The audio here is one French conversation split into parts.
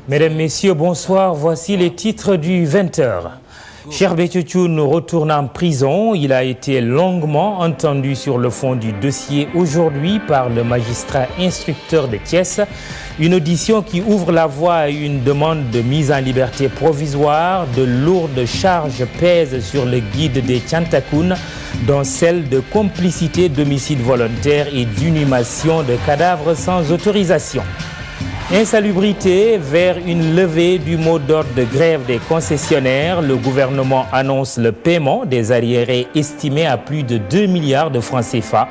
Mesdames, Messieurs, bonsoir. Voici les titres du 20h. Cheikh Béthio Thioune retourne en prison. Il a été longuement entendu sur le fond du dossier aujourd'hui par le magistrat instructeur de Thiès. Une audition qui ouvre la voie à une demande de mise en liberté provisoire. De lourdes charges pèsent sur le guide des Thiantakoun, dont celle de complicité d'homicide volontaire et d'inhumation de cadavres sans autorisation. Insalubrité vers une levée du mot d'ordre de grève des concessionnaires. Le gouvernement annonce le paiement des arriérés estimés à plus de 2 milliards de francs CFA.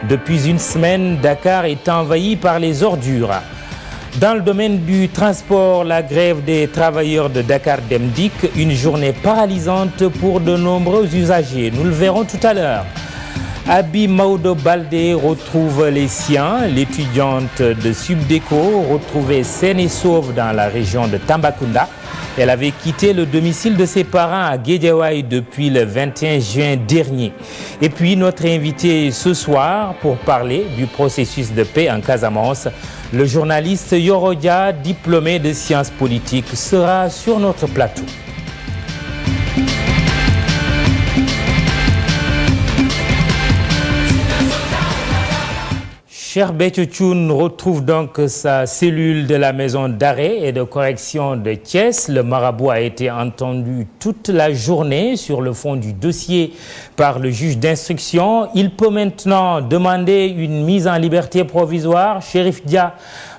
Depuis une semaine, Dakar est envahi par les ordures. Dans le domaine du transport, la grève des travailleurs de Dakar Dem Dikk, une journée paralysante pour de nombreux usagers. Nous le verrons tout à l'heure. Abi Maodo Baldé retrouve les siens. L'étudiante de Subdeco, retrouvée saine et sauve dans la région de Tambacounda. Elle avait quitté le domicile de ses parents à Guédiawaye depuis le 21 juin dernier. Et puis notre invité ce soir pour parler du processus de paix en Casamance, le journaliste Yoro Dia, diplômé de sciences politiques, sera sur notre plateau. Cheikh Béthio Thioune retrouve donc sa cellule de la maison d'arrêt et de correction de Thiès. Le marabout a été entendu toute la journée sur le fond du dossier par le juge d'instruction. Il peut maintenant demander une mise en liberté provisoire. Chérif Dia,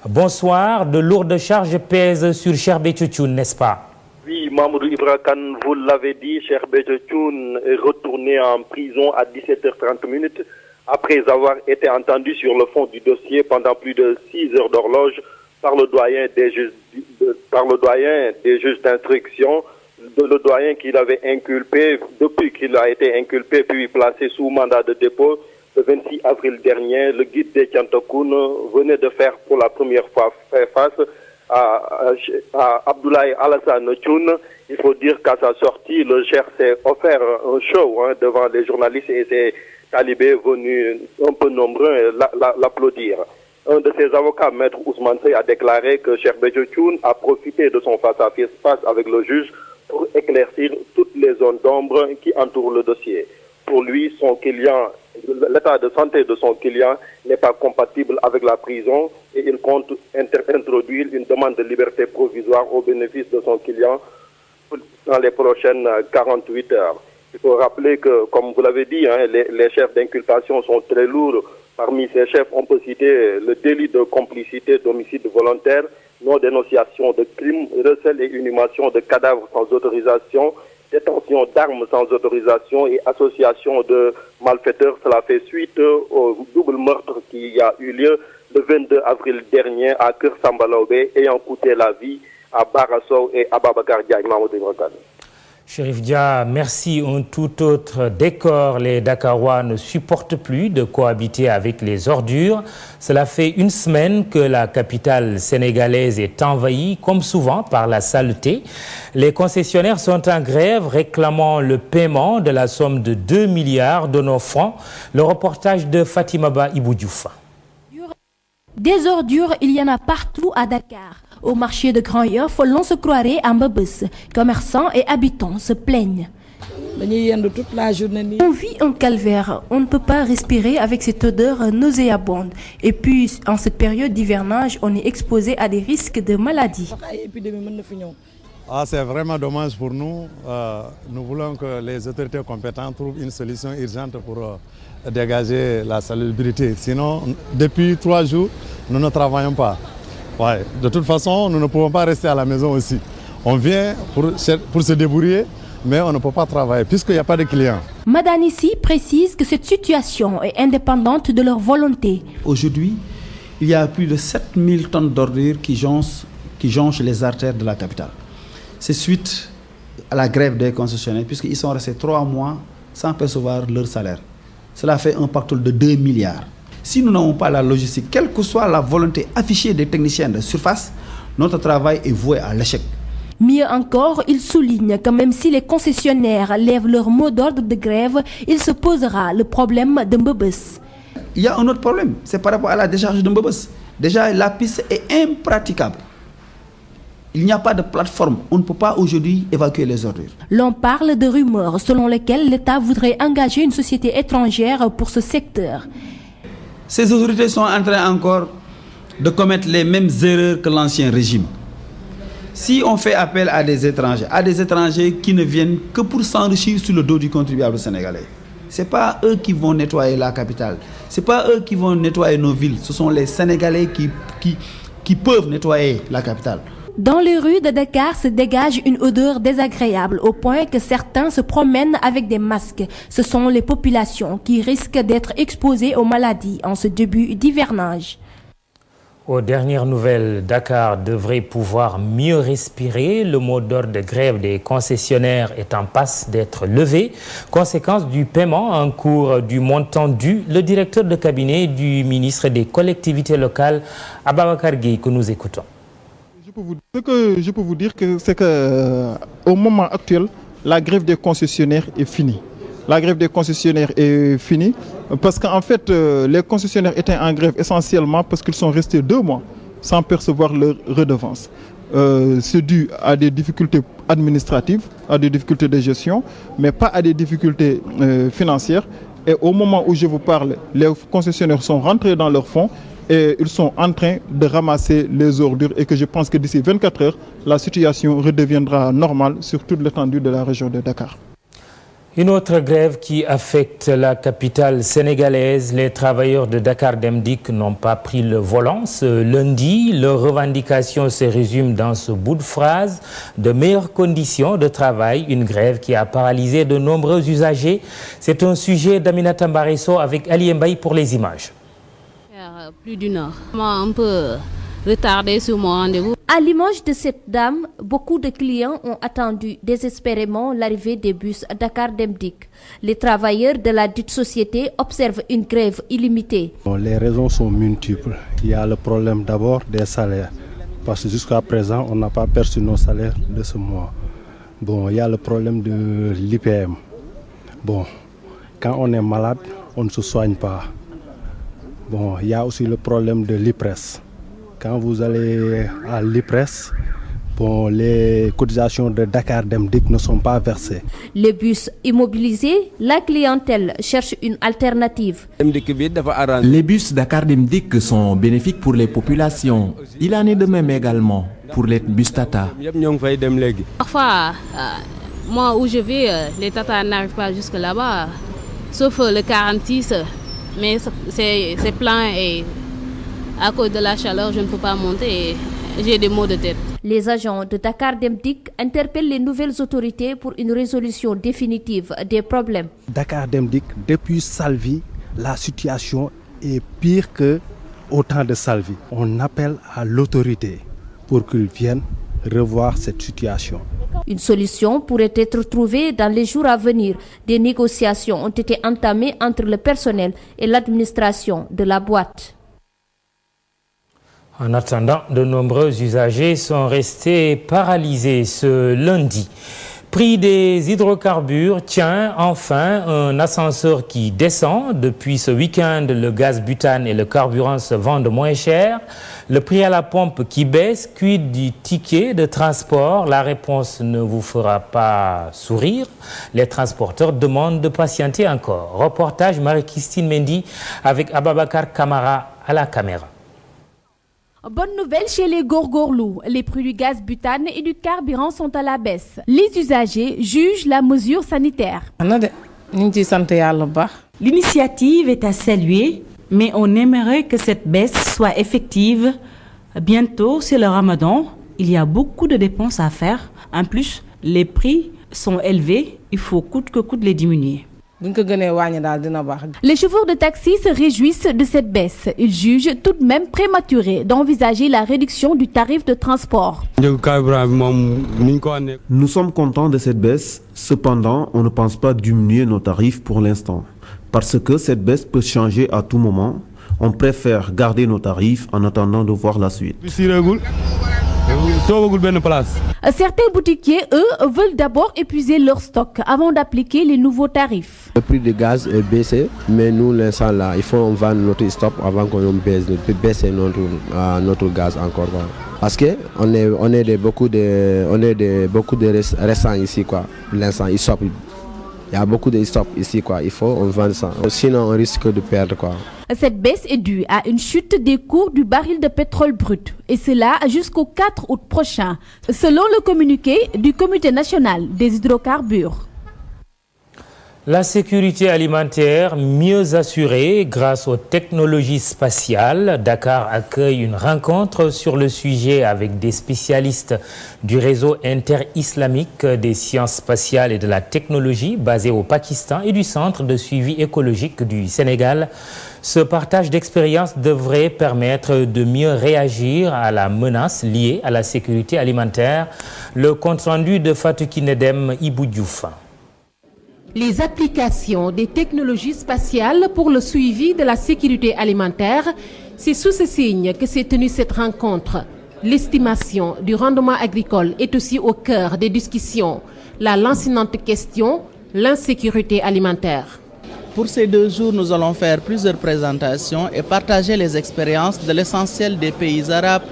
bonsoir. De lourdes charges pèsent sur Cheikh Béthio Thioune, n'est-ce pas? Oui, Mamadou Ibra Kane, vous l'avez dit, Cheikh Béthio Thioune est retourné en prison à 17h30 après avoir été entendu sur le fond du dossier pendant plus de 6 heures d'horloge par le doyen des juges d'instruction, le doyen qu'il avait inculpé, depuis qu'il a été inculpé puis placé sous mandat de dépôt le 26 avril dernier. Le guide des Thiantakoun venait de faire pour la première fois face à Abdoulaye Alassane Thioune. Il faut dire qu'à sa sortie, le Cheikh s'est offert un show devant les journalistes et ses talibés venus un peu nombreux l'applaudir. Un de ses avocats, Maître Ousmane Seye, a déclaré que Cheikh Béthio Thioune a profité de son face-à-face avec le juge pour éclaircir toutes les zones d'ombre qui entourent le dossier. Pour lui, son client, l'état de santé de son client n'est pas compatible avec la prison et il compte introduire une demande de liberté provisoire au bénéfice de son client dans les prochaines 48 heures. Il faut rappeler que, comme vous l'avez dit, les chefs d'inculpation sont très lourds. Parmi ces chefs, on peut citer le délit de complicité d'homicide volontaire, non-dénonciation de crimes, recel et inhumation de cadavres sans autorisation, détention d'armes sans autorisation et association de malfaiteurs. Cela fait suite au double meurtre qui a eu lieu le 22 avril dernier à Keur Sambalaobé, ayant coûté la vie à Barasso et à Babacar Diagne. Chérif Dia, merci. Un tout autre décor. Les Dakarois ne supportent plus de cohabiter avec les ordures. Cela fait une semaine que la capitale sénégalaise est envahie, comme souvent, par la saleté. Les concessionnaires sont en grève, réclamant le paiement de la somme de 2 milliards de nos francs. Le reportage de Fatima Ba Ibou Diouf. Des ordures, il y en a partout à Dakar. Au marché de Grand Yoff, l'on se croirait à Mbebes. Commerçants et habitants se plaignent. On vit un calvaire. On ne peut pas respirer avec cette odeur nauséabonde. Et puis, en cette période d'hivernage, on est exposé à des risques de maladies. C'est vraiment dommage pour nous. Nous voulons que les autorités compétentes trouvent une solution urgente pour dégager la salubrité. Sinon, depuis 3 jours, nous ne travaillons pas. Ouais. De toute façon, nous ne pouvons pas rester à la maison aussi. On vient pour se débrouiller, mais on ne peut pas travailler puisqu'il n'y a pas de clients. Madanissi précise que cette situation est indépendante de leur volonté. Aujourd'hui, il y a plus de 7000 tonnes d'ordures qui jonchent les artères de la capitale. C'est suite à la grève des concessionnaires puisqu'ils sont restés 3 mois sans percevoir leur salaire. Cela fait un pactole de 2 milliards. Si nous n'avons pas la logistique, quelle que soit la volonté affichée des techniciens de surface, notre travail est voué à l'échec. Mieux encore, il souligne que même si les concessionnaires lèvent leur mot d'ordre de grève, il se posera le problème de Mbebes. Il y a un autre problème, c'est par rapport à la décharge de Mbebes. Déjà, la piste est impraticable. Il n'y a pas de plateforme. On ne peut pas aujourd'hui évacuer les ordures. L'on parle de rumeurs selon lesquelles l'État voudrait engager une société étrangère pour ce secteur. Ces autorités sont en train encore de commettre les mêmes erreurs que l'ancien régime. Si on fait appel à des étrangers qui ne viennent que pour s'enrichir sur le dos du contribuable sénégalais, ce n'est pas eux qui vont nettoyer la capitale, ce n'est pas eux qui vont nettoyer nos villes, ce sont les Sénégalais qui peuvent nettoyer la capitale. Dans les rues de Dakar se dégage une odeur désagréable au point que certains se promènent avec des masques. Ce sont les populations qui risquent d'être exposées aux maladies en ce début d'hivernage. Aux dernières nouvelles, Dakar devrait pouvoir mieux respirer. Le mot d'ordre de grève des concessionnaires est en passe d'être levé. Conséquence du paiement en cours du montant dû, le directeur de cabinet du ministre des collectivités locales, Ababacar Gueye, que nous écoutons. Ce que je peux vous dire, c'est qu'au moment actuel, la grève des concessionnaires est finie. La grève des concessionnaires est finie parce qu'en fait, les concessionnaires étaient en grève essentiellement parce qu'ils sont restés 2 mois sans percevoir leur redevance. C'est dû à des difficultés administratives, à des difficultés de gestion, mais pas à des difficultés financières. Et au moment où je vous parle, les concessionnaires sont rentrés dans leurs fonds et ils sont en train de ramasser les ordures et que je pense que d'ici 24 heures, la situation redeviendra normale sur toute l'étendue de la région de Dakar. Une autre grève qui affecte la capitale sénégalaise. Les travailleurs de Dakar Dem Dikk n'ont pas pris le volant ce lundi. Leurs revendications se résument dans ce bout de phrase: de meilleures conditions de travail. Une grève qui a paralysé de nombreux usagers. C'est un sujet d'Aminata Mbaresso avec Ali Mbaye pour les images. Plus d'une heure. Un peu retardé sur mon rendez-vous. À l'image de cette dame, beaucoup de clients ont attendu désespérément l'arrivée des bus Dakar Dem Dikk. Les travailleurs de la dite société observent une grève illimitée. Les raisons sont multiples. Il y a le problème d'abord des salaires, parce que jusqu'à présent, on n'a pas perçu nos salaires de ce mois. Il y a le problème de l'IPM. Quand on est malade, on ne se soigne pas. Il y a aussi le problème de l'IPRES. Quand vous allez à l'IPRES, les cotisations de Dakar Dem Dikk ne sont pas versées. Les bus immobilisés, la clientèle cherche une alternative. Les bus Dakar Dem Dikk sont bénéfiques pour les populations. Il en est de même également pour les bus Tata. Parfois, moi où je vais, les Tata n'arrivent pas jusque là-bas, sauf le 46. Mais c'est plein et à cause de la chaleur, je ne peux pas monter et j'ai des maux de tête. Les agents de Dakar Dem Dikk interpellent les nouvelles autorités pour une résolution définitive des problèmes. Dakar Dem Dikk, depuis Salvi, la situation est pire qu'au temps de Salvi. On appelle à l'autorité pour qu'ils viennent revoir cette situation. Une solution pourrait être trouvée dans les jours à venir. Des négociations ont été entamées entre le personnel et l'administration de la boîte. En attendant, de nombreux usagers sont restés paralysés ce lundi. Prix des hydrocarbures, enfin un ascenseur qui descend. Depuis ce week-end, le gaz butane et le carburant se vendent moins cher. Le prix à la pompe qui baisse, quid du ticket de transport? La réponse ne vous fera pas sourire. Les transporteurs demandent de patienter encore. Reportage Marie-Christine Mendy avec Ababacar Camara à la caméra. Bonne nouvelle chez les Gorgorlou. Les prix du gaz butane et du carburant sont à la baisse. Les usagers jugent la mesure sanitaire. L'initiative est à saluer, mais on aimerait que cette baisse soit effective. Bientôt, c'est le Ramadan. Il y a beaucoup de dépenses à faire. En plus, les prix sont élevés. Il faut coûte que coûte les diminuer. Les chauffeurs de taxi se réjouissent de cette baisse. Ils jugent tout de même prématuré d'envisager la réduction du tarif de transport. Nous sommes contents de cette baisse. Cependant, on ne pense pas diminuer nos tarifs pour l'instant. Parce que cette baisse peut changer à tout moment. On préfère garder nos tarifs en attendant de voir la suite. Certains boutiquiers, eux, veulent d'abord épuiser leur stock avant d'appliquer les nouveaux tarifs. Le prix du gaz est baissé, mais nous, l'instant là, il faut vendre notre stock avant qu'on baisse notre gaz encore. Quoi. Parce qu'on est beaucoup de restants ici, quoi. L'instant, il y a beaucoup de stocks ici, quoi. Il faut on vend ça. Sinon, on risque de perdre, quoi. Cette baisse est due à une chute des cours du baril de pétrole brut, et cela jusqu'au 4 août prochain, selon le communiqué du Comité national des hydrocarbures. La sécurité alimentaire mieux assurée grâce aux technologies spatiales. Dakar accueille une rencontre sur le sujet avec des spécialistes du réseau inter-islamique des sciences spatiales et de la technologie basé au Pakistan et du Centre de suivi écologique du Sénégal. Ce partage d'expériences devrait permettre de mieux réagir à la menace liée à la sécurité alimentaire. Le compte-rendu de Fatou Kinedem Ibou Diouf. Les applications des technologies spatiales pour le suivi de la sécurité alimentaire, c'est sous ce signe que s'est tenue cette rencontre. L'estimation du rendement agricole est aussi au cœur des discussions. La lancinante question, l'insécurité alimentaire. Pour ces 2 jours, nous allons faire plusieurs présentations et partager les expériences de l'essentiel des pays arabes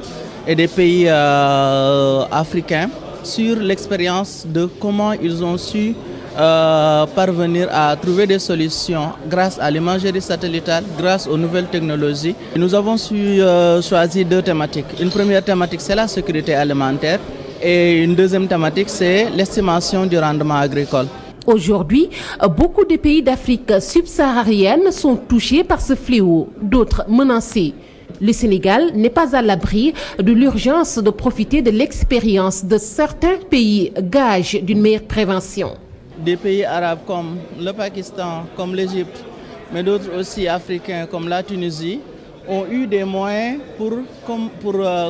et des pays africains sur l'expérience de comment ils ont su parvenir à trouver des solutions grâce à l'imagerie satellitale, grâce aux nouvelles technologies. Nous avons su choisir 2 thématiques. Une première thématique, c'est la sécurité alimentaire et une deuxième thématique, c'est l'estimation du rendement agricole. Aujourd'hui, beaucoup de pays d'Afrique subsaharienne sont touchés par ce fléau, d'autres menacés. Le Sénégal n'est pas à l'abri de l'urgence de profiter de l'expérience de certains pays, gage d'une meilleure prévention. Des pays arabes comme le Pakistan, comme l'Égypte, mais d'autres aussi africains comme la Tunisie, ont eu des moyens pour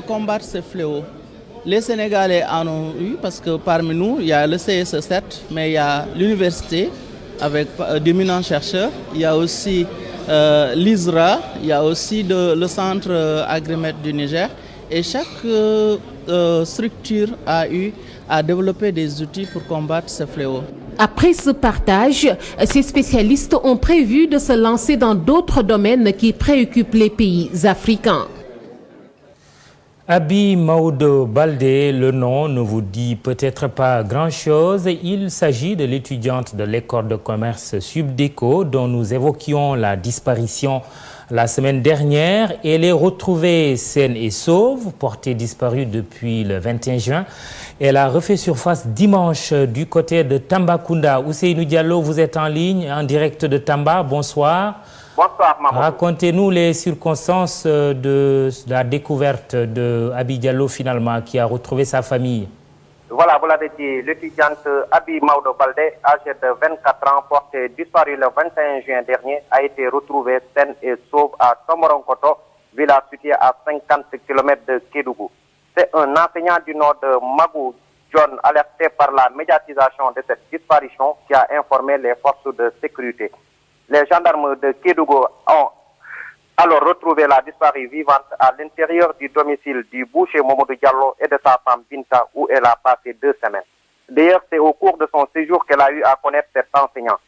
combattre ce fléau. Les Sénégalais en ont eu parce que parmi nous, il y a le CSE7, mais il y a l'université avec d'éminents chercheurs, il y a aussi l'ISRA, il y a aussi le centre Agrimet du Niger, et chaque structure a développé des outils pour combattre ce fléau. Après ce partage, ces spécialistes ont prévu de se lancer dans d'autres domaines qui préoccupent les pays africains. Abi Maodo Baldé, le nom ne vous dit peut-être pas grand-chose. Il s'agit de l'étudiante de l'école de commerce Subdeco dont nous évoquions la disparition la semaine dernière. Elle est retrouvée saine et sauve, portée disparue depuis le 21 juin. Elle a refait surface dimanche du côté de Tambacounda. Ousseynou Diallo, vous êtes en ligne, en direct de Tamba. Bonsoir. Bonsoir, maman. Racontez-nous les circonstances de la découverte de Abi Diallo, finalement, qui a retrouvé sa famille. Voilà, vous l'avez dit, l'étudiante Abi Maodo Baldé, âgée de 24 ans, portée disparue le 21 juin dernier, a été retrouvée saine et sauve à Tomoronkoto, village situé à 50 km de Kédougou. C'est un enseignant du nord de Magou, John, alerté par la médiatisation de cette disparition, qui a informé les forces de sécurité. Les gendarmes de Kédougou ont alors retrouvé la disparue vivante à l'intérieur du domicile du boucher Momodou Diallo et de sa femme Binta, où elle a passé 2 semaines. D'ailleurs, c'est au cours de son séjour qu'elle a eu à connaître cet enseignant.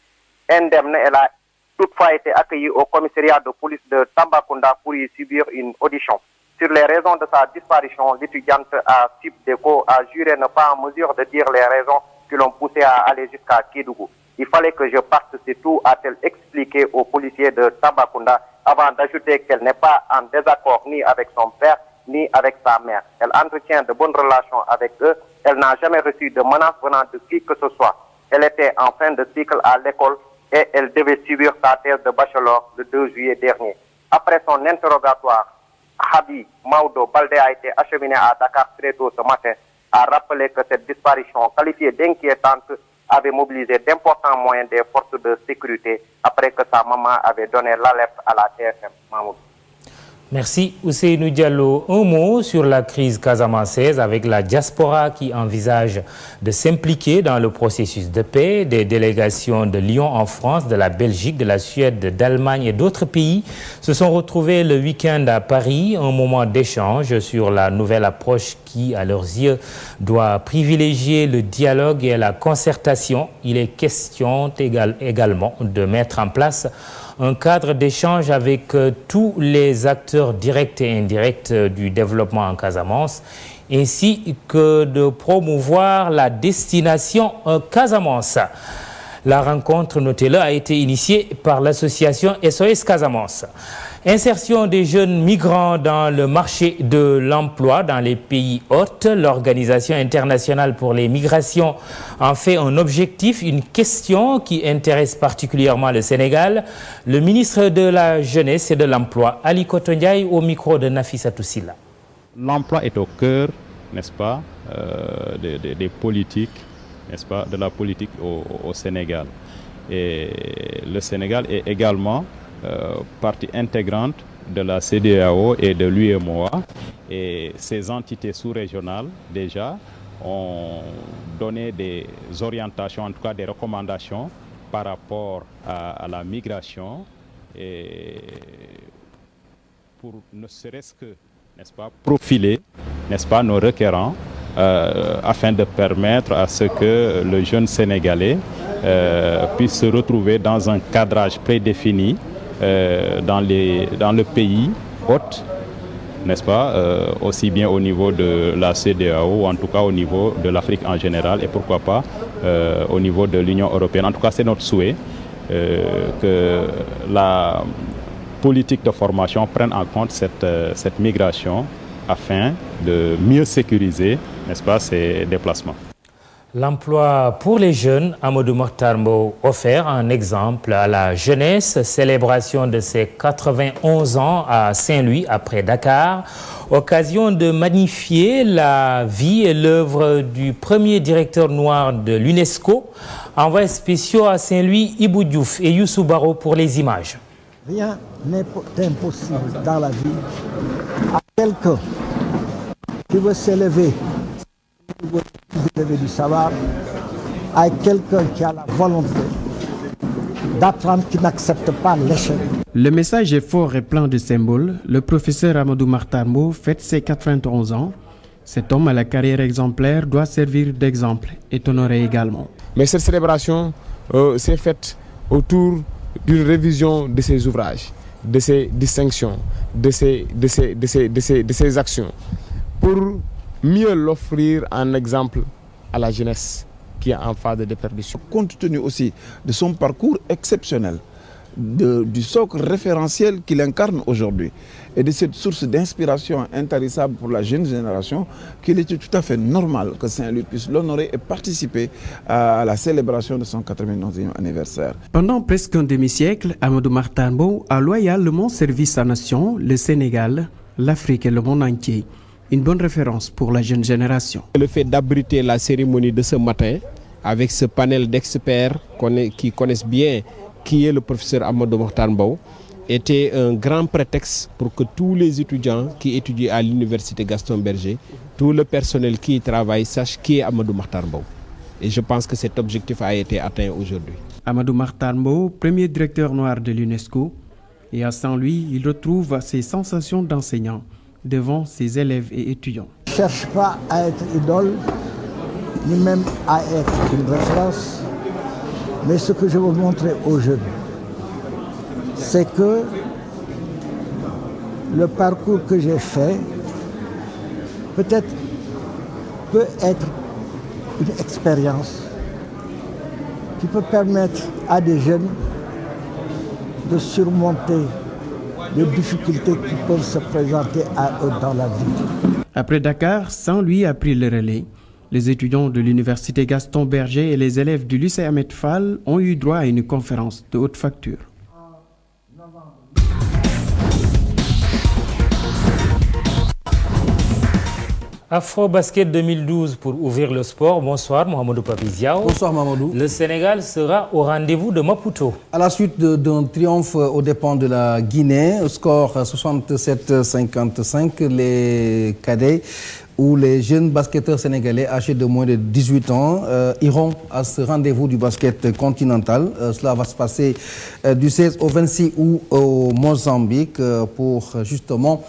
Indemne, elle a toutefois été accueillie au commissariat de police de Tambacounda pour y subir une audition. Sur les raisons de sa disparition, l'étudiante à Subdeco a juré ne pas en mesure de dire les raisons qui l'ont poussée à aller jusqu'à Kédougou. Il fallait que je parte, c'est tout, a-t-elle expliqué aux policiers de Tambacounda, avant d'ajouter qu'elle n'est pas en désaccord ni avec son père, ni avec sa mère. Elle entretient de bonnes relations avec eux. Elle n'a jamais reçu de menaces venant de qui que ce soit. Elle était en fin de cycle à l'école et elle devait subir sa thèse de bachelor le 2 juillet dernier. Après son interrogatoire, Abi Maodo Baldé a été acheminé à Dakar très tôt ce matin, a rappelé que cette disparition qualifiée d'inquiétante avait mobilisé d'importants moyens des forces de sécurité après que sa maman avait donné l'alerte à la TFM. Mahmoud. Merci Ousseynou Diallo. Un mot sur la crise casamançaise avec la diaspora qui envisage de s'impliquer dans le processus de paix. Des délégations de Lyon en France, de la Belgique, de la Suède, d'Allemagne et d'autres pays se sont retrouvés le week-end à Paris. Un moment d'échange sur la nouvelle approche qui, à leurs yeux, doit privilégier le dialogue et la concertation. Il est question également de mettre en place un cadre d'échange avec tous les acteurs directs et indirects du développement en Casamance, ainsi que de promouvoir la destination Casamance. La rencontre, notez-le, a été initiée par l'association SOS Casamance. Insertion des jeunes migrants dans le marché de l'emploi dans les pays hôtes. L'Organisation internationale pour les migrations en fait un objectif, une question qui intéresse particulièrement le Sénégal. Le ministre de la Jeunesse et de l'Emploi, Ali Kotondiaï, au micro de Nafissatou Silla. L'emploi est au cœur, n'est-ce pas, des politiques, n'est-ce pas, de la politique au Sénégal. Et le Sénégal est également partie intégrante de la CEDEAO et de l'UEMOA, et ces entités sous-régionales déjà ont donné des orientations, en tout cas des recommandations par rapport à la migration, et pour ne serait-ce que, n'est-ce pas, profiler, n'est-ce pas, nos requérants afin de permettre à ce que le jeune Sénégalais puisse se retrouver dans un cadrage prédéfini dans le pays hôte, n'est-ce pas, aussi bien au niveau de la CEDEAO ou en tout cas au niveau de l'Afrique en général et pourquoi pas au niveau de l'Union européenne. En tout cas, c'est notre souhait que la politique de formation prenne en compte cette migration afin de mieux sécuriser, n'est-ce pas, ces déplacements. L'emploi pour les jeunes, Amadou Mokhtar Mbow offert un exemple à la jeunesse, célébration de ses 91 ans à Saint-Louis après Dakar, occasion de magnifier la vie et l'œuvre du premier directeur noir de l'UNESCO, envoyés spéciaux à Saint-Louis, Ibou Diouf et Youssou Baro pour les images. Rien n'est impossible dans la vie à quelqu'un qui veut s'élever du savoir, à quelqu'un qui a la volonté d'apprendre, qui n'accepte pas l'échec. Le message est fort et plein de symboles. Le professeur Amadou Mokhtar Mbow fête ses 91 ans. Cet homme à la carrière exemplaire doit servir d'exemple et honorer également. Mais cette célébration s'est faite autour d'une révision de ses ouvrages, de ses distinctions, de ses actions, pour mieux l'offrir en exemple à la jeunesse qui est en phase de déperdition. Compte tenu aussi de son parcours exceptionnel, du socle référentiel qu'il incarne aujourd'hui et de cette source d'inspiration intarissable pour la jeune génération, qu'il était tout à fait normal que Saint-Louis puisse l'honorer et participer à la célébration de son 91e anniversaire. Pendant presque un demi-siècle, Amadou Mokhtar Mbow a loyalement servi sa nation, le Sénégal, l'Afrique et le monde entier. Une bonne référence pour la jeune génération. Le fait d'abriter la cérémonie de ce matin avec ce panel d'experts qui connaissent bien qui est le professeur Amadou Mokhtar Mbow était un grand prétexte pour que tous les étudiants qui étudient à l'université Gaston Berger, tout le personnel qui y travaille sache qui est Amadou Mokhtar Mbow. Et je pense que cet objectif a été atteint aujourd'hui. Amadou Mokhtar Mbow, premier directeur noir de l'UNESCO, et à Saint-Louis, il retrouve ses sensations d'enseignant devant ses élèves et étudiants. Je ne cherche pas à être idole, ni même à être une référence, mais ce que je veux montrer aux jeunes, c'est que le parcours que j'ai fait peut-être peut être une expérience qui peut permettre à des jeunes de surmonter les difficultés qui peuvent se présenter à eux dans la vie. Après Dakar, Saint-Louis a pris le relais. Les étudiants de l'université Gaston Berger et les élèves du lycée Ahmed Fall ont eu droit à une conférence de haute facture. Afro-Basket 2012 pour ouvrir le sport. Bonsoir Mohamedou Papiziao. Bonsoir Mamadou. Le Sénégal sera au rendez-vous de Maputo. À la suite d'un triomphe aux dépens de la Guinée, au score 67-55, les cadets ou les jeunes basketteurs sénégalais âgés de moins de 18 ans iront à ce rendez-vous du basket continental. Cela va se passer du 16 au 26 août au Mozambique pour justement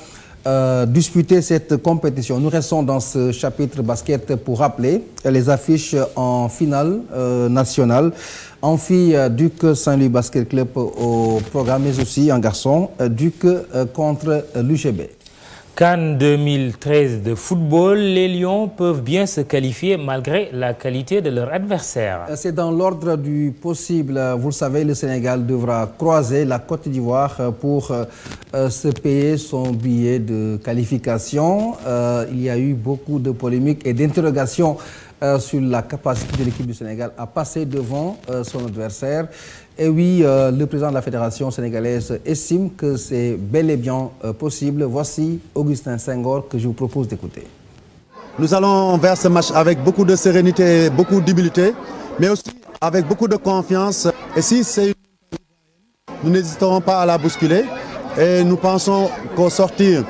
disputer cette compétition. Nous restons dans ce chapitre basket pour rappeler les affiches en finale nationale. Amphi Duc Saint-Louis Basket Club au programme, mais aussi en garçon, Duc contre l'UGB. CAN 2013 de football, les Lions peuvent bien se qualifier malgré la qualité de leur adversaire. C'est dans l'ordre du possible. Vous le savez, le Sénégal devra croiser la Côte d'Ivoire pour se payer son billet de qualification. Il y a eu beaucoup de polémiques et d'interrogations sur la capacité de l'équipe du Sénégal à passer devant son adversaire. Et oui, le président de la Fédération sénégalaise estime que c'est bel et bien possible. Voici Augustin Senghor que je vous propose d'écouter. Nous allons vers ce match avec beaucoup de sérénité, beaucoup d'humilité, mais aussi avec beaucoup de confiance. Et si c'est nous n'hésiterons pas à la bousculer. Et nous pensons qu'au sortir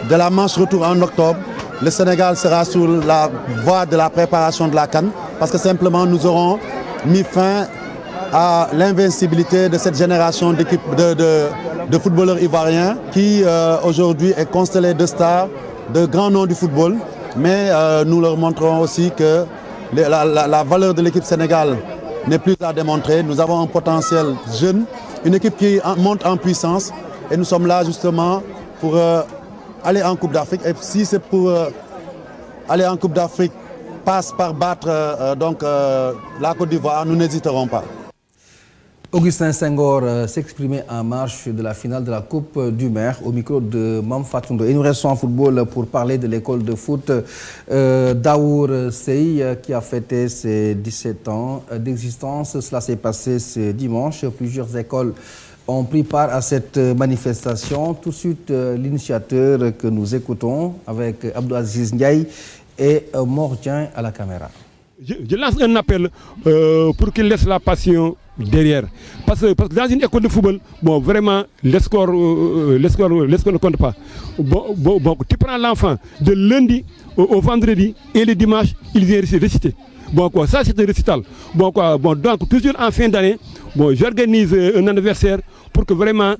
de la manche retour en octobre, le Sénégal sera sur la voie de la préparation de la CAN, parce que simplement nous aurons mis fin à l'invincibilité de cette génération d'équipes de footballeurs ivoiriens qui aujourd'hui est constellée de stars, de grands noms du football. Mais nous leur montrons aussi que la valeur de l'équipe sénégale n'est plus à démontrer. Nous avons un potentiel jeune, une équipe qui monte en puissance et nous sommes là justement pour aller en Coupe d'Afrique. Et si c'est pour aller en Coupe d'Afrique passe par battre la Côte d'Ivoire, nous n'hésiterons pas. Augustin Senghor s'exprimait en marche de la finale de la Coupe du Maire au micro de Mam Fatoundo. Et nous restons en football pour parler de l'école de foot Daour Sey qui a fêté ses 17 ans d'existence. Cela s'est passé ce dimanche. Plusieurs écoles ont pris part à cette manifestation. Tout de suite, l'initiateur que nous écoutons avec Abdou Aziz Ndiaye et Mordien à la caméra. Je lance un appel pour qu'il laisse la passion derrière. Parce que dans une école de football, bon, vraiment, les scores ne comptent pas. Bon, tu prends l'enfant de lundi au vendredi et le dimanche, il vient réciter. Bon, quoi, ça c'est un récital. Bon, quoi, bon, donc, toujours en fin d'année, bon, j'organise un anniversaire pour que vraiment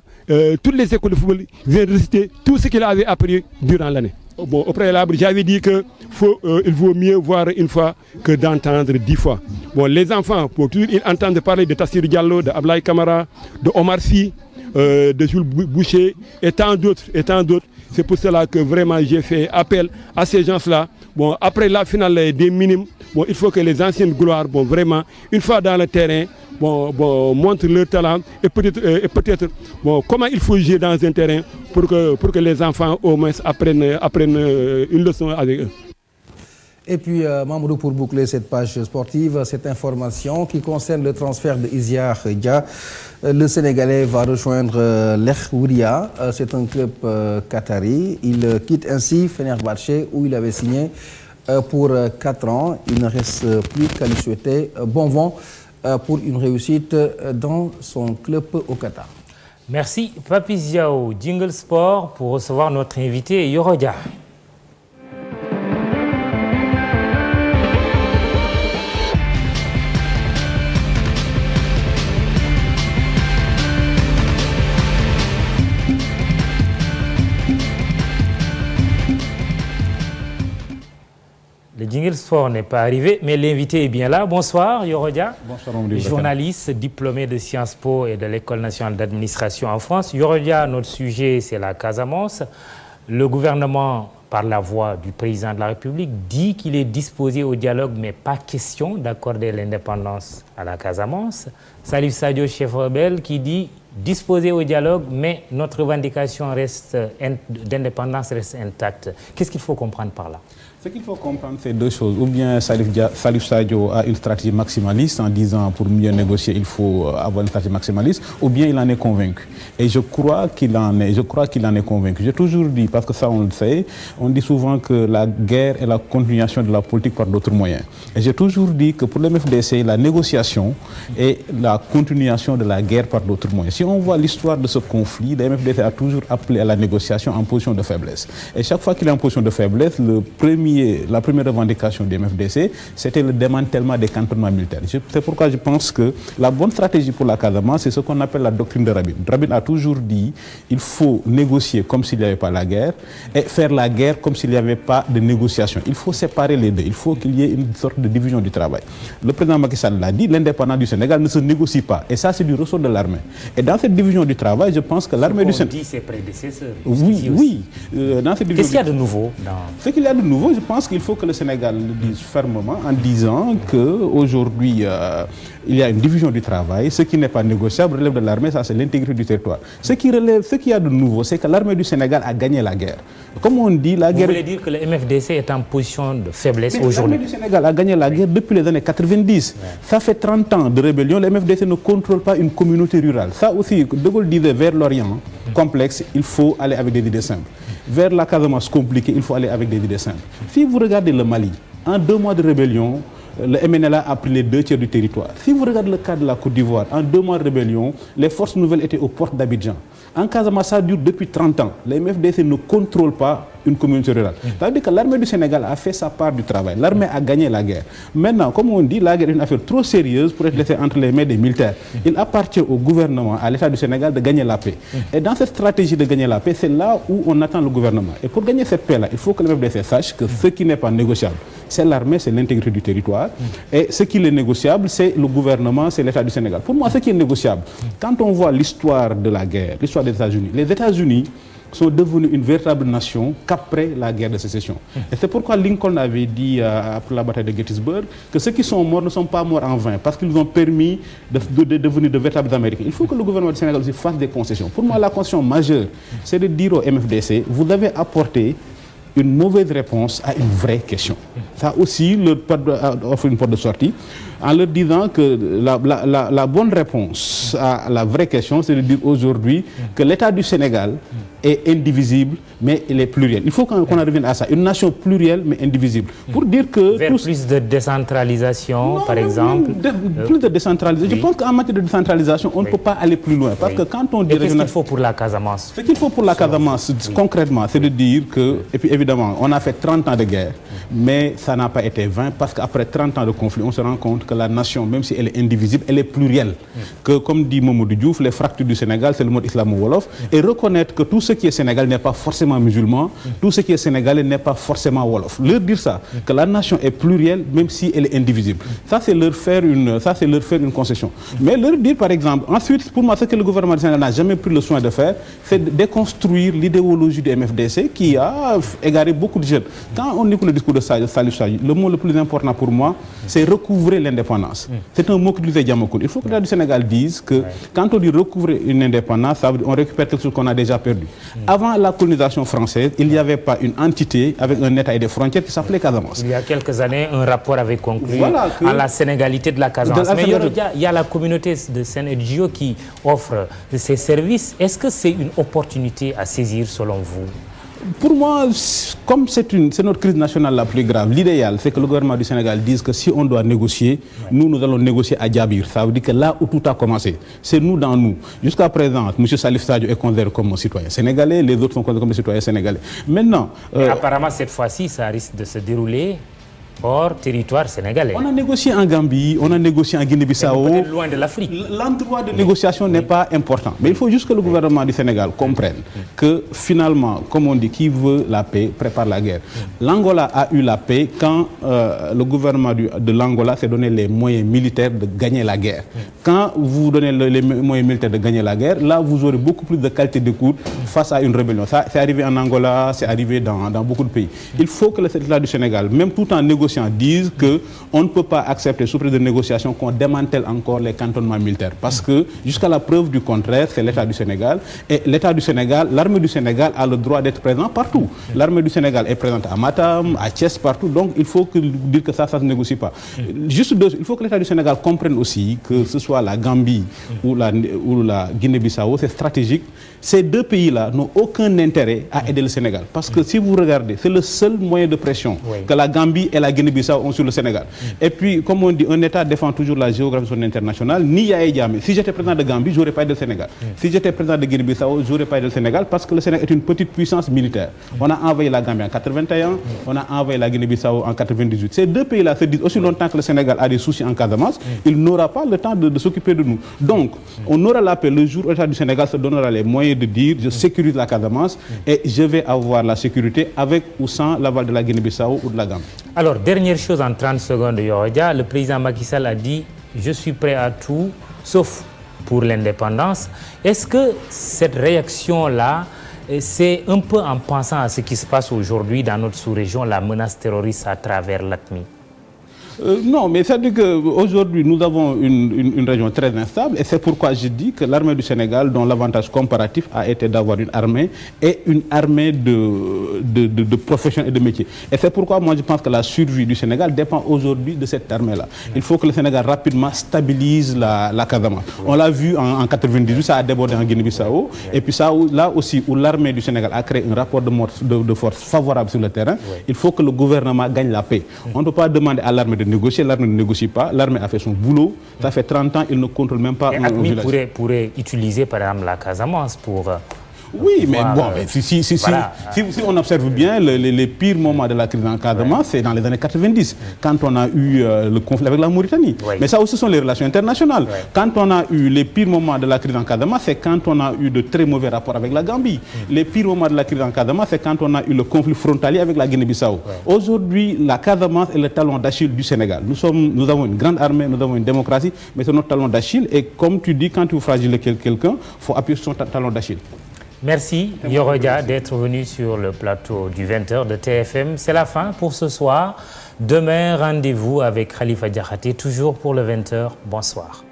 toutes les écoles de football viennent réciter tout ce qu'il avait appris durant l'année. Bon, au préalable, j'avais dit qu'il vaut mieux voir une fois que d'entendre 10 fois. Bon, les enfants, pour toujours, ils entendent parler de Tassir Diallo, de Ablaye Kamara, de Omar Sy, de Jules Boucher et tant d'autres. C'est pour cela que vraiment j'ai fait appel à ces gens-là. Bon, après la finale des minimes, bon, il faut que les anciennes gloires, bon, vraiment, une fois dans le terrain, bon, montrent leur talent et peut-être bon, comment il faut jouer dans un terrain pour que les enfants au moins apprennent une leçon avec eux. Et puis, Mamoudou, pour boucler cette page sportive, cette information qui concerne le transfert de Isiar Dia, le Sénégalais va rejoindre l'Ech Ouria. C'est un club qatari. Il quitte ainsi Fenerbahçe où il avait signé pour 4 ans. Il ne reste plus qu'à lui souhaiter bon vent pour une réussite dans son club au Qatar. Merci Papi Ziao. Jingle Sport pour recevoir notre invité Yorodia. Le jingle sport n'est pas arrivé, mais l'invité est bien là. Bonsoir, Yorodia. Bonsoir, Mamadou. Journaliste, diplômé de Sciences Po et de l'École nationale d'administration en France. Yorodia, notre sujet, c'est la Casamance. Le gouvernement, par la voix du président de la République, dit qu'il est disposé au dialogue, mais pas question d'accorder l'indépendance à la Casamance. Salif Sadio, chef rebelle, qui dit disposé au dialogue, mais notre revendication d'indépendance reste intacte. Qu'est-ce qu'il faut comprendre par là? Ce qu'il faut comprendre, c'est deux choses. Ou bien Salif Sadio a une stratégie maximaliste en disant pour mieux négocier, il faut avoir une stratégie maximaliste, ou bien il en est convaincu. Et je crois qu'il en est convaincu. J'ai toujours dit, parce que ça on le sait, on dit souvent que la guerre est la continuation de la politique par d'autres moyens. Et j'ai toujours dit que pour le MFDC, la négociation est la continuation de la guerre par d'autres moyens. Si on voit l'histoire de ce conflit, le MFDC a toujours appelé à la négociation en position de faiblesse. Et chaque fois qu'il est en position de faiblesse, la première revendication du MFDC, c'était le démantèlement des cantonnements militaires. C'est pourquoi je pense que la bonne stratégie pour la Casamance, c'est ce qu'on appelle la doctrine de Rabin. Rabin a toujours dit qu'il faut négocier comme s'il n'y avait pas la guerre et faire la guerre comme s'il n'y avait pas de négociation. Il faut séparer les deux. Il faut qu'il y ait une sorte de division du travail. Le président Macky Sall l'a dit, l'indépendance du Sénégal ne se négocie pas. Et ça, c'est du ressort de l'armée. Et dans cette division du travail, je pense que l'armée du Sénégal... dit ses prédécesseurs. Oui. Qu'est-ce qu'il y a de nouveau Ce qu'il y a de nouveau, je pense qu'il faut que le Sénégal le dise fermement en disant qu'aujourd'hui, il y a une division du travail. Ce qui n'est pas négociable relève de l'armée, ça c'est l'intégrité du territoire. Ce qu'il y a de nouveau, c'est que l'armée du Sénégal a gagné la guerre. Comme on dit, la guerre... Vous voulez dire que le MFDC est en position de faiblesse aujourd'hui? L'armée du Sénégal a gagné la guerre depuis les années 90. Ouais. Ça fait 30 ans de rébellion. Le MFDC ne contrôle pas une communauté rurale. Ça aussi, De Gaulle disait vers l'Orient complexe, il faut aller avec des idées simples. Vers la Casamance compliquée, il faut aller avec des idées simples. Si vous regardez le Mali, en 2 mois de rébellion, le MNLA a pris les 2/3 du territoire. Si vous regardez le cas de la Côte d'Ivoire, en 2 mois de rébellion, les forces nouvelles étaient aux portes d'Abidjan. En Casamance, ça dure depuis 30 ans. Le MFDC ne contrôle pas une communauté rurale. Ça veut dire que l'armée du Sénégal a fait sa part du travail. L'armée a gagné la guerre. Maintenant, comme on dit, la guerre est une affaire trop sérieuse pour être laissée entre les mains des militaires. Il appartient au gouvernement, à l'État du Sénégal de gagner la paix. Et dans cette stratégie de gagner la paix, c'est là où on attend le gouvernement. Et pour gagner cette paix-là, il faut que le MFDC sache que ce qui n'est pas négociable, c'est l'armée, c'est l'intégrité du territoire. Et ce qui est négociable, c'est le gouvernement, c'est l'État du Sénégal. Pour moi, ce qui est négociable, quand on voit l'histoire de la guerre, l'histoire des États-Unis, les États-Unis sont devenus une véritable nation qu'après la guerre de sécession. Et c'est pourquoi Lincoln avait dit après la bataille de Gettysburg que ceux qui sont morts ne sont pas morts en vain, parce qu'ils nous ont permis de devenir de véritables Américains. Il faut que le gouvernement du Sénégal aussi fasse des concessions. Pour moi, la concession majeure, c'est de dire au MFDC, vous devez apporter une mauvaise réponse à une vraie question. Ça aussi leur offre une porte de sortie en leur disant que la bonne réponse à la vraie question, c'est de dire aujourd'hui que l'État du Sénégal est indivisible, mais il est pluriel. Il faut qu'on en revienne à ça. Une nation plurielle, mais indivisible. Pour dire que... Vers plus de décentralisation, par exemple. Plus de décentralisation. Oui. Je pense qu'en matière de décentralisation, on ne peut pas aller plus loin. Parce que quand on dit... Et qu'est-ce qu'il faut pour la Casamance? Ce qu'il faut pour la Casamance, concrètement, c'est de dire que... Et puis évidemment, on a fait 30 ans de guerre, mais ça n'a pas été vain, parce qu'après 30 ans de conflit, on se rend compte que la nation, même si elle est indivisible, elle est plurielle. Que, comme dit Mamadou Diouf, les fractures du Sénégal, c'est le mode islamo-wolof. Et reconnaître que tout ce qui est sénégalais n'est pas forcément musulman, tout ce qui est sénégalais n'est pas forcément wolof. Leur dire ça, que la nation est plurielle, même si elle est indivisible. Ça, c'est leur faire une concession. Mais leur dire, par exemple, ensuite, pour moi, ce que le gouvernement du Sénégal n'a jamais pris le soin de faire, c'est de déconstruire l'idéologie du MFDC qui a égaré beaucoup de jeunes. Quand on écoute le discours de Salif Sadio, le mot le plus important pour moi, c'est recouvrer l'indépendance. C'est un mot que disait Diamacoune. Il faut que l'État du Sénégal dise que quand on dit recouvrer une indépendance, ça veut dire on récupère quelque chose qu'on a déjà perdu. Avant la colonisation française, il n'y avait pas une entité avec un État et des frontières qui s'appelait Casamance. Il y a quelques années, un rapport avait conclu à la sénégalité de la Casamance. Mais il y a la communauté de Sénégal qui offre ses services. Est-ce que c'est une opportunité à saisir selon vous? Pour moi, comme c'est notre crise nationale la plus grave, l'idéal, c'est que le gouvernement du Sénégal dise que si on doit négocier, nous allons négocier à Djabir. Ça veut dire que là où tout a commencé, c'est nous dans nous. Jusqu'à présent, M. Salif Sadio est considéré comme un citoyen sénégalais, les autres sont considérés comme des citoyens sénégalais. Maintenant... apparemment, cette fois-ci, ça risque de se dérouler hors territoire sénégalais. On a négocié en Gambie, on a négocié en Guinée-Bissau. Peut-être loin de l'Afrique. L'endroit de négociation n'est pas important. Mais il faut juste que le gouvernement du Sénégal comprenne que finalement, comme on dit, qui veut la paix prépare la guerre. L'Angola a eu la paix quand le gouvernement de l'Angola s'est donné les moyens militaires de gagner la guerre. Quand vous donnez les moyens militaires de gagner la guerre, là vous aurez beaucoup plus de qualité d'écoute face à une rébellion. Ça, c'est arrivé en Angola, c'est arrivé dans beaucoup de pays. Il faut que l'État du Sénégal, même tout en négociant négociants disent qu'on ne peut pas accepter sous prétexte de négociation qu'on démantèle encore les cantonnements militaires. Parce que jusqu'à la preuve du contraire, c'est l'État du Sénégal. Et l'État du Sénégal, l'armée du Sénégal a le droit d'être présent partout. L'armée du Sénégal est présente à Matam, à Thiès, partout. Donc il faut dire que ça ne se négocie pas. Juste il faut que l'État du Sénégal comprenne aussi que ce soit la Gambie ou la Guinée-Bissau, c'est stratégique. Ces deux pays-là n'ont aucun intérêt à aider le Sénégal. Parce que si vous regardez, c'est le seul moyen de pression que la Gambie et la Guinée-Bissau ont sur le Sénégal. Et puis, comme on dit, un État défend toujours la géographie internationale. Ni Yahya Jammeh. Si j'étais président de Gambie, je n'aurais pas aidé le Sénégal. Si j'étais président de Guinée-Bissau, je n'aurais pas aidé le Sénégal parce que le Sénégal est une petite puissance militaire. On a envahi la Gambie en 81, on a envahi la Guinée-Bissau en 98. Ces deux pays-là se disent aussi longtemps que le Sénégal a des soucis en Casamance, il n'aura pas le temps de s'occuper de nous. Donc, on aura l'appel le jour où l'État du Sénégal se donnera les moyens de dire je sécurise la Casamance et je vais avoir la sécurité avec ou sans l'aval de la Guinée-Bissau ou de la Gambie. Alors, dernière chose en 30 secondes, Yorodia, le président Macky Sall a dit je suis prêt à tout sauf pour l'indépendance. Est-ce que cette réaction-là, c'est un peu en pensant à ce qui se passe aujourd'hui dans notre sous-région, la menace terroriste à travers l'ATMI? Non, mais c'est-à-dire qu'aujourd'hui, nous avons une région très instable et c'est pourquoi je dis que l'armée du Sénégal, dont l'avantage comparatif a été d'avoir une armée et une armée de professions et de métiers. Et c'est pourquoi moi je pense que la survie du Sénégal dépend aujourd'hui de cette armée-là. Il faut que le Sénégal rapidement stabilise la Casamance. On l'a vu en 98, ça a débordé en Guinée-Bissau. Et puis ça, là aussi, où l'armée du Sénégal a créé un rapport de force favorable sur le terrain, il faut que le gouvernement gagne la paix. On ne peut pas demander à l'armée de négocier, l'armée ne négocie pas, l'armée a fait son boulot, ça fait 30 ans, il ne contrôle même pas un village. Pourrait utiliser par exemple la Casamance pour... Oui, mais bon, si on observe bien, les pires moments de la crise en Casamance, c'est dans les années 90, quand on a eu le conflit avec la Mauritanie. Mais ça aussi, ce sont les relations internationales. Quand on a eu les pires moments de la crise en Casamance, c'est quand on a eu de très mauvais rapports avec la Gambie. Les pires moments de la crise en Casamance, c'est quand on a eu le conflit frontalier avec la Guinée-Bissau. Aujourd'hui, la Casamance est le talon d'Achille du Sénégal. Nous avons une grande armée, nous avons une démocratie, mais c'est notre talon d'Achille. Et comme tu dis, quand tu fragiles quelqu'un, il faut appuyer sur son talon d'Achille. Merci Yorodia d'être venu sur le plateau du 20h de TFM. C'est la fin pour ce soir. Demain, rendez-vous avec Khalifa Diakhaté, toujours pour le 20h. Bonsoir.